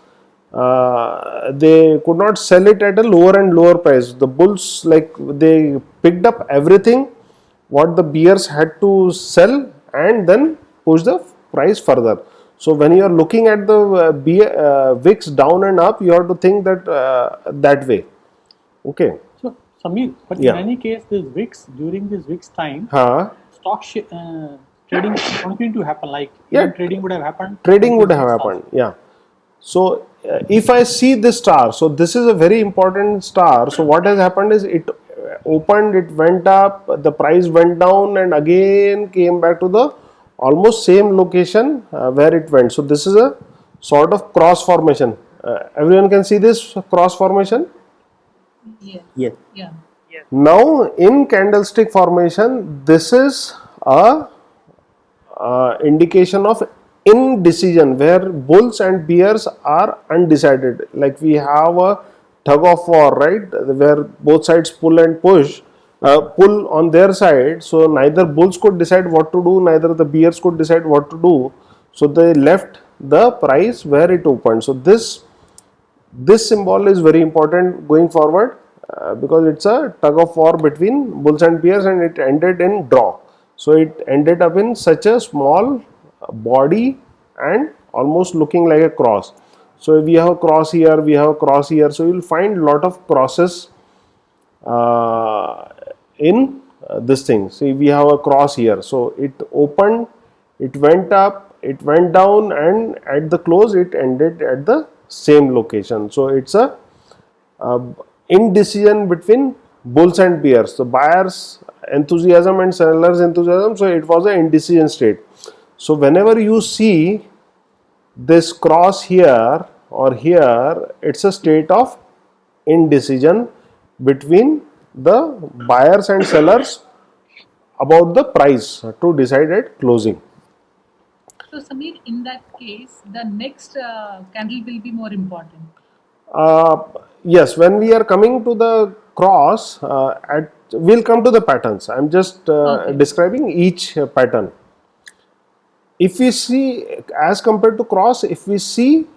it at a lower and lower price. The bulls, like, they picked up everything what the bears had to sell and then push the price further. So when you are looking at the wicks down and up, you have to think that that way. Okay. So Samir, but Yeah. in any case, this wicks during this wicks time, Huh? stock trading continuing to happen. Like Yeah. even trading would have happened. Trading would until have wicks happened. Yeah. So if I see this star, so this is a very important star. So what has happened is it opened, it went up, the price went down, and again came back to the almost same location where it went. So this is a sort of cross formation. Everyone can see this cross formation. Yes. Yes. Yeah. Now in candlestick formation, this is a indication of indecision where bulls and bears are undecided. Like we have a tug of war, right, where both sides pull and pull on their side. So neither bulls could decide what to do, neither the bears could decide what to do. So they left the price where it opened. So this symbol is very important going forward because it's a tug of war between bulls and bears, and it ended in draw. So it ended up in such a small body and almost looking like a cross. So we have a cross here, we have a cross here. So you will find lot of crosses in this thing. See, we have a cross here. So it opened, it went up, it went down, and at the close it ended at the same location. So it's a indecision between bulls and bears. The buyers enthusiasm and sellers enthusiasm. So it was an indecision state. So whenever you see this cross here or here, it's a state of indecision between the buyers and sellers about the price to decide at closing. So Samir, in that case, the next candle will be more important. Yes, when we are coming to the cross, we'll come to the patterns. I'm just describing each pattern. If we see, as compared to cross, if we see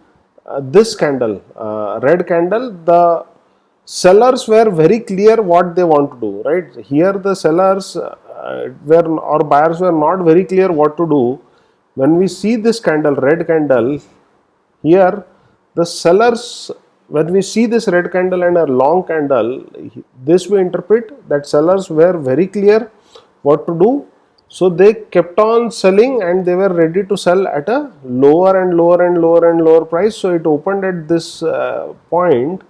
this candle, red candle, the sellers were very clear what they want to do, right? Here the sellers or buyers were not very clear what to do. When we see this candle, red candle, here the sellers, when we see this red candle and a long candle, this we interpret that sellers were very clear what to do. So they kept on selling and they were ready to sell at a lower and lower and lower and lower price. So it opened at this point,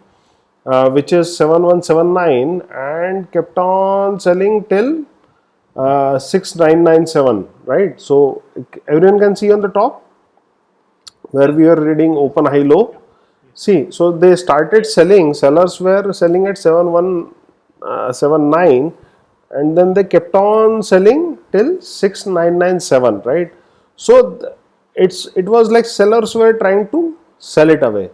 which is 7179, and kept on selling till 6997, right? So everyone can see on the top where we are reading open, high, low. See, so they started selling, sellers were selling at 7179, and then they kept on selling till 6997, right? So it was like sellers were trying to sell it away.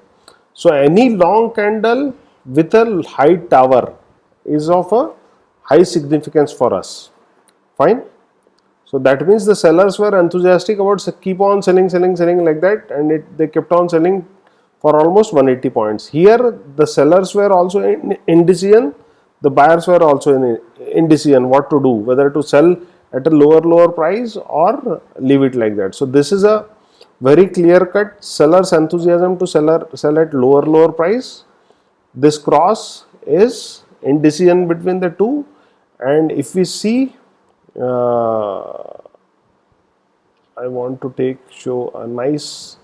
So any long candle with a high tower is of a high significance for us. Fine. So that means the sellers were enthusiastic about keep on selling like that, and they kept on selling for almost 180 points. Here the sellers were also in indecision, the buyers were also in indecision what to do, whether to sell at a lower price or leave it like that. So this is a very clear cut seller's enthusiasm to sell at lower price. This cross is indecision between the two, and if we see, I want to show a nice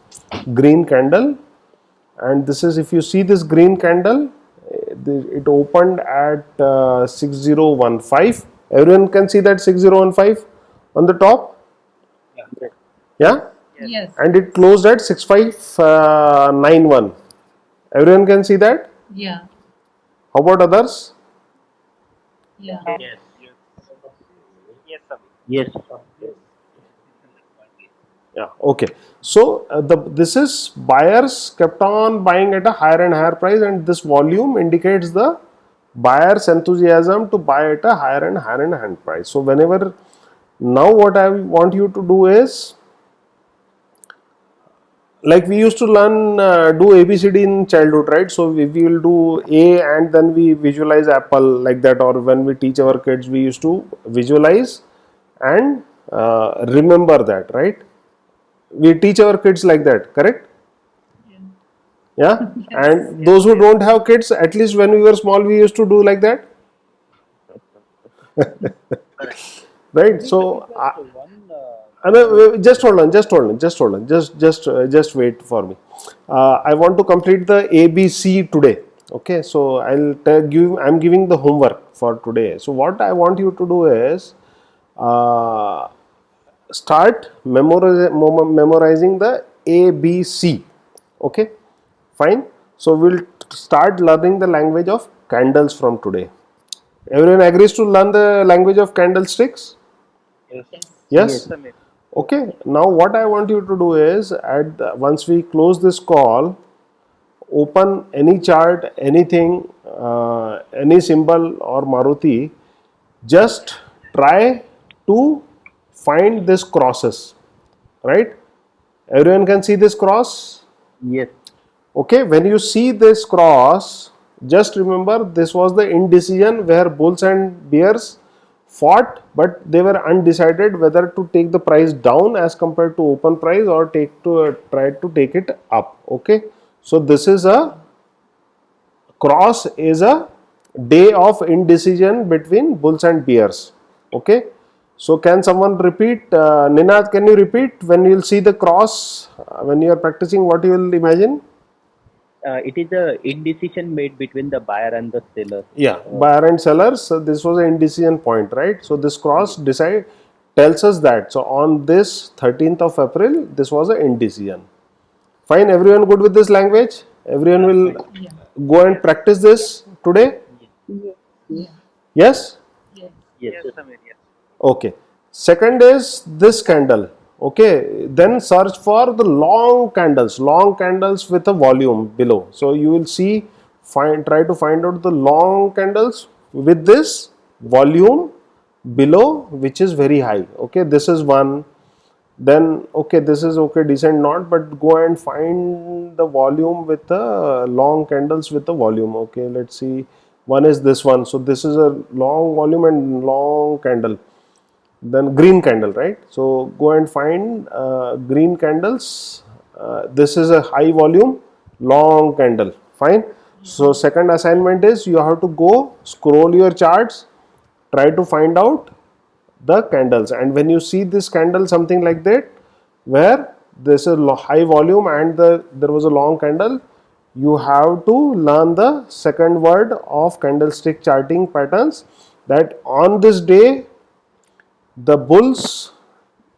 green candle, and this is, if you see this green candle, it opened at 6015. Everyone can see that 6015 on the top? Yeah? Yes. And it closed at 6591. Everyone can see that? Yeah. How about others? Yeah. Yes. Yes, sir. Yes. Yeah, okay. So this is buyers kept on buying at a higher and higher price, and this volume indicates the buyers' enthusiasm to buy at a higher and higher and higher price. So whenever, now what I want you to do is, like we used to learn do ABCD in childhood, right? So we will do A and then we visualize apple like that, or when we teach our kids, we used to visualize and remember that, right? We teach our kids like that, correct? Yeah. And those who don't have kids, at least when we were small, we used to do like that. Right. So just hold on, just wait for me. I want to complete the ABC today. Okay, so I'm giving the homework for today. So what I want you to do is start memorizing the ABC. Okay, fine. So we'll start learning the language of candles from today. Everyone agrees to learn the language of candlesticks? Yes? Okay. Now what I want you to do is, once we close this call, open any chart, anything, any symbol or Maruti, just try to find this crosses, right? Everyone can see this cross? Yes. Okay, when you see this cross, just remember this was the indecision where bulls and bears fought, but they were undecided whether to take the price down as compared to open price or try to take it up. Okay, so this is a cross, is a day of indecision between bulls and bears. Okay, so can someone repeat? Ninad, can you repeat? When you will see the cross, when you are practicing, what you will imagine? It is a indecision made between the buyer and the seller. Yeah, buyer and sellers. So this was an indecision point, right? So this cross tells us that. So on this 13th of April, this was an indecision. Fine, everyone good with this language? Everyone will go and practice this today? Yes? Yes. Okay. Second is this candle. Okay, then search for the long candles with a volume below. So you will see, try to find out the long candles with this volume below, which is very high. Okay, this is one. Then okay, this is okay, decent, not, but go and find the volume with the long candles with the volume. Okay, let's see. One is this one. So this is a long volume and long candle. Then green candle, right? So go and find green candles. This is a high volume long candle. Fine. So second assignment is, you have to go scroll your charts, try to find out the candles, and when you see this candle something like that where this is high volume and there was a long candle, you have to learn the second word of candlestick charting patterns, that on this day the bulls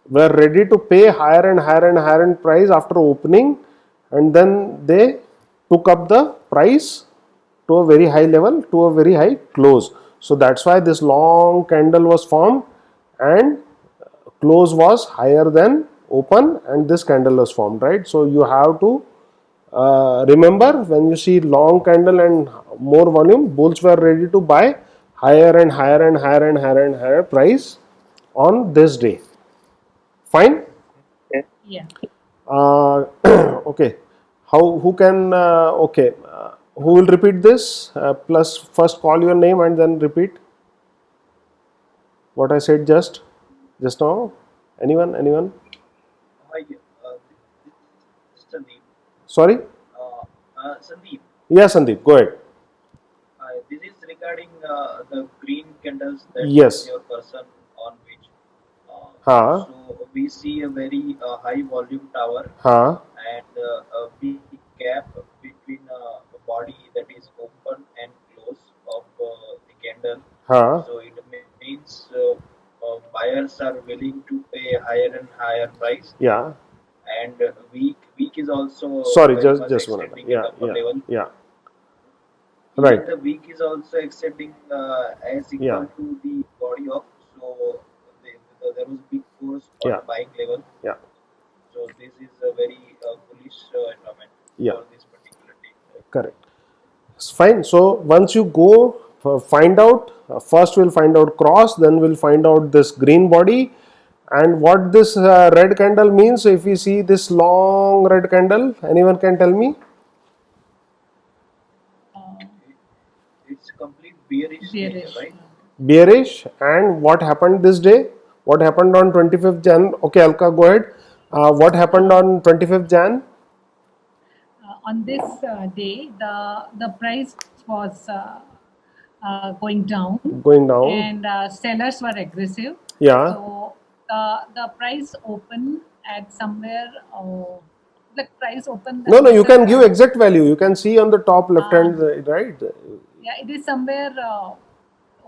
were ready to pay higher and higher and higher in price after opening, and then they took up the price to a very high level, to a very high close. So that's why this long candle was formed and close was higher than open, and this candle was formed, right? So you have to remember, when you see long candle and more volume, bulls were ready to buy higher and higher and higher and higher and higher price on this day. Fine? Yeah. Okay. Who can, okay, who will repeat this? Plus first call your name and then repeat what I said just now. Anyone? Hi, Sandeep. Sorry? Sandeep. Yeah, Sandeep, go ahead. This is regarding the green candles that Yes. your person on which. Ha. So we see a very high volume tower Ha. and a big gap between a body that is open and close of the candle. Ha. So it means buyers are willing to pay higher and higher price, Yeah. and week is also Sorry, very just much just one minute. extending at Yeah. upper Yeah. level. Yeah. Even Right. the week is also extending as equal Yeah. to the body of, so there was big force on Yeah. the buying level. Yeah. So this is a very bullish environment Yeah. for this particular day. Correct. It's fine. So once you go find out, first we'll find out cross, then we'll find out this green body, and what this red candle means. If we see this long red candle, anyone can tell me? It's complete bearish, Bearish. right? Bearish. And what happened this day? What happened on 25th Jan? Okay, Alka, go ahead. What happened on 25th Jan? On this day, the price was going down, Going down. and sellers were aggressive. Yeah. So the price opened at somewhere. The price opened. No, you can give exact value. You can see on the top left hand side, right? Yeah, it is somewhere.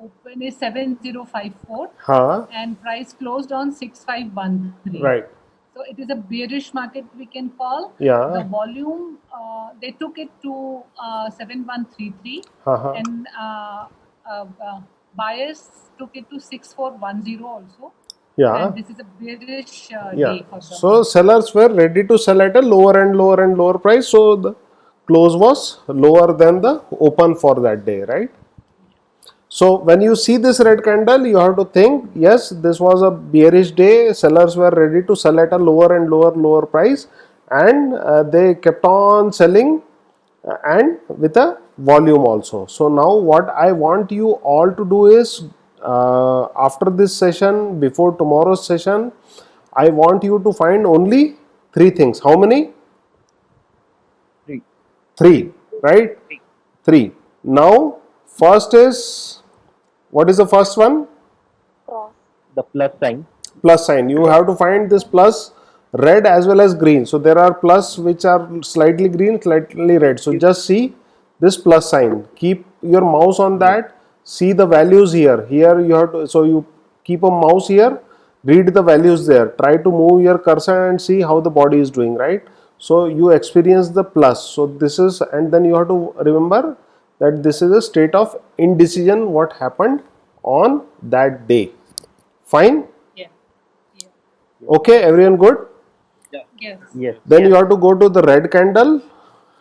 Open is 7054, Huh. and price closed on 6513. Right. So it is a bearish market, we can call. Yeah. The volume, they took it to 7133, Uh-huh. and buyers took it to 6410 also. Yeah. And this is a bearish Yeah. day for them. So sellers were ready to sell at a lower and lower price. So the close was lower than the open for that day, right? So when you see this red candle, you have to think, yes, this was a bearish day. Sellers were ready to sell at a lower and lower price, and they kept on selling, and with a volume also. So now what I want you all to do is, after this session, before tomorrow's session, I want you to find only 3 things. How many? 3, right? 3. Now first is, what is the first one? The plus sign. Plus sign. You have to find this plus red as well as green. So there are plus which are slightly green, slightly red. So just see this plus sign. Keep your mouse on that. See the values here. Here you have to, so you keep a mouse here, read the values there. Try to move your cursor and see how the body is doing, right? So you experience the plus. So this is, and then you have to remember that this is a state of indecision, what happened on that day. Fine? Yeah. Okay, everyone good? Yes. Yes. Then you have to go to the red candle,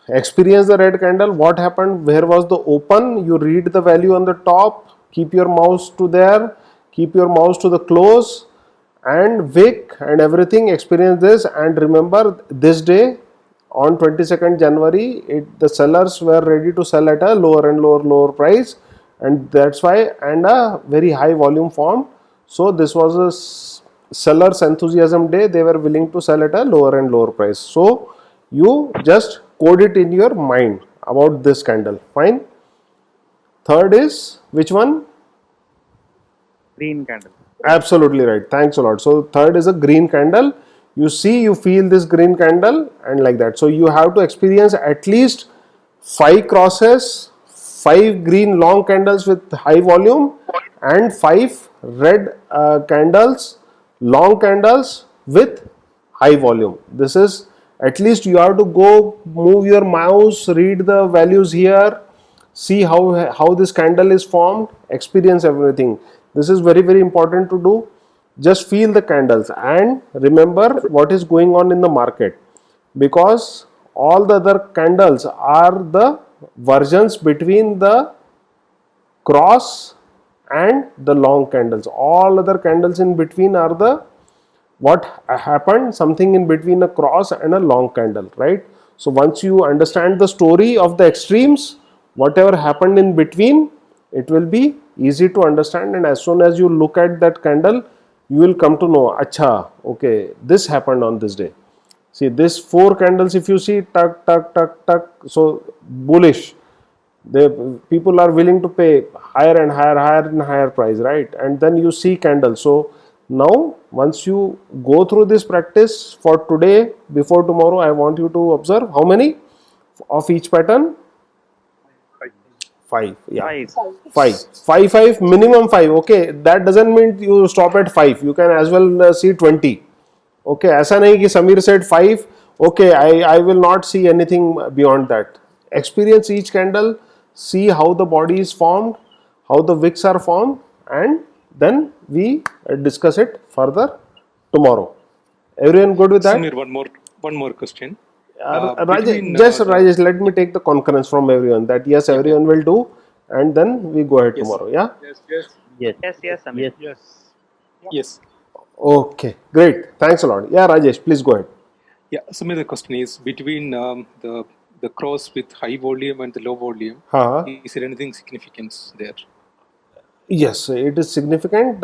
experience the red candle, what happened, where was the open, you read the value on the top, keep your mouse to there, keep your mouse to the close, and wick and everything, experience this, and remember this day on 22nd January, the sellers were ready to sell at a lower and lower price, and that's why, and a very high volume formed. So this was a seller's enthusiasm day. They were willing to sell at a lower and lower price. So you just code it in your mind about this candle. Fine. Third is which one? Green candle. Absolutely right. Thanks a lot. So third is a green candle. You see, you feel this green candle, and like that. So you have to experience at least 5 crosses, 5 green long candles with high volume, and 5 red candles, long candles with high volume. This is, at least you have to go move your mouse, read the values here, see how this candle is formed, experience everything. This is very important to do. Just feel the candles and remember what is going on in the market, because all the other candles are the versions between the cross and the long candles. All other candles in between are the what happened, something in between a cross and a long candle, right? So once you understand the story of the extremes, whatever happened in between, it will be easy to understand, and as soon as you look at that candle, you will come to know, acha, okay, this happened on this day. See, this 4 candles, if you see, tuck, so bullish, People are willing to pay higher and higher price, right? And then you see candle. So now once you go through this practice for today, before tomorrow, I want you to observe how many of each pattern. 5, yeah. 5 minimum 5. Okay, that doesn't mean you stop at 5. You can as well see 20. Okay, ऐसा नहीं कि Samir said 5. Okay, I will not see anything beyond that. Experience each candle, see how the body is formed, how the wicks are formed, and then we discuss it further tomorrow. Everyone good with that? Samir, one more question. Rajesh, let me take the concurrence from everyone that yes, everyone will do, and then we go ahead tomorrow. Yeah. Yes, Samir. Yes. Okay, great. Thanks a lot. Yeah, Rajesh, please go ahead. Yeah, Samir, the question is between the cross with high volume and the low volume. Is there anything significance there? Yes, it is significant.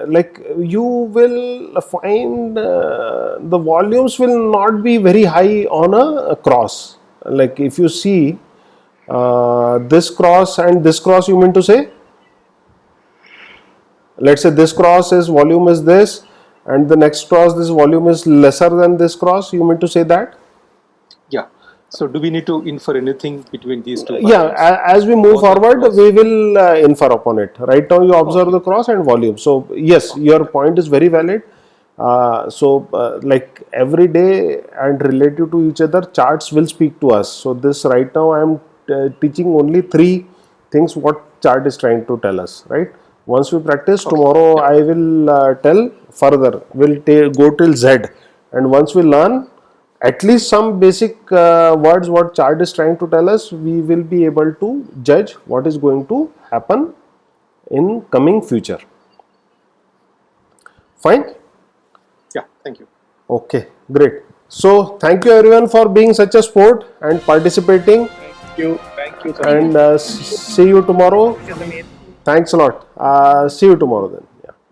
Like you will find the volumes will not be very high on a cross. Like if you see this cross and this cross, you mean to say? Let's say this cross is volume is this, and the next cross this volume is lesser than this cross. You mean to say that? Yeah. So do we need to infer anything between these two? Yeah, as we move forward, we will infer upon it. Right now you observe the cross and volume. So yes, your point is very valid. Like every day and relative to each other, charts will speak to us. So this right now I am teaching only 3 things what chart is trying to tell us, right? Once we practice, tomorrow I will tell further, we'll go till Z, and once we learn at least some basic words what chart is trying to tell us, we will be able to judge what is going to happen in coming future. Fine? Yeah, thank you. Okay, great. So thank you everyone for being such a sport and participating. Thank you. And see you tomorrow. Thanks a lot. See you tomorrow then.